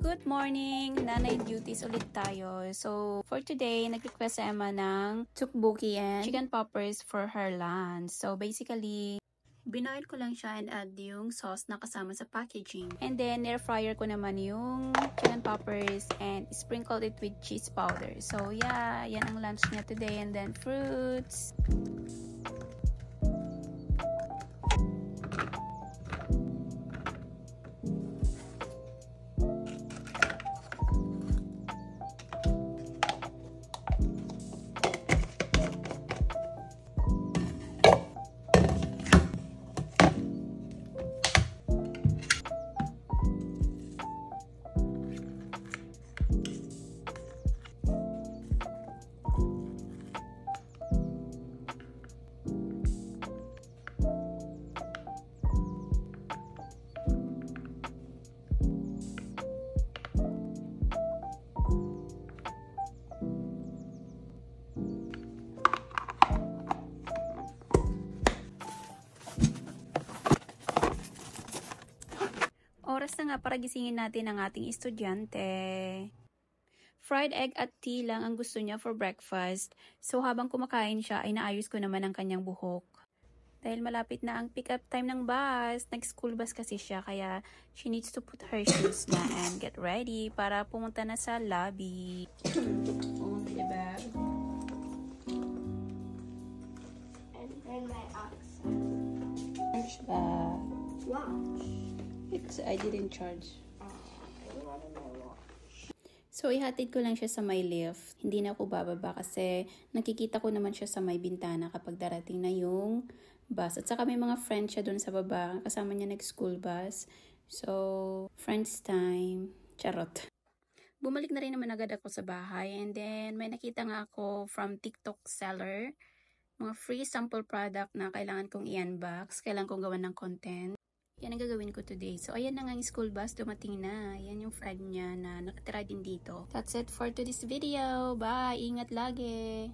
Good morning! Nanay duties ulit tayo. So, for today, nag-request si Emma ng tteokbokki and chicken poppers for her lunch. So, basically, binoil ko lang siya and add yung sauce na kasama sa packaging. And then, air fryer ko naman yung chicken poppers and sprinkled it with cheese powder. So, yeah, yan ang lunch niya today. And then, fruits. Oras na nga para gisingin natin ang ating estudyante. Fried egg at tea lang ang gusto niya for breakfast. So habang kumakain siya ay naayos ko naman ang kanyang buhok. Dahil malapit na ang pick up time ng bus. Nag-school bus kasi siya kaya she needs to put her shoes na and get ready para pumunta na sa lobby. Pumunta niya bag. And then my accent. Lunch bag. Watch. I didn't charge. I wanted my watch. So, ihatid ko lang siya sa may lift. Hindi na ako bababa kasi nakikita ko naman siya sa may bintana kapag darating na yung bus. At saka may mga friends siya doon sa baba. Kasama niya nag-school bus. So, friends time. Charot. Bumalik na rin naman agad ako sa bahay. And then, may nakita nga ako from TikTok seller. Mga free sample product na kailangan kong i-unbox. Kailangan kong gawan ng content. Yan ang gagawin ko today. So, ayan na nga yung school bus. Dumating na. Yan yung friend niya na nakatira din dito. That's it for today's video. Bye! Ingat lagi!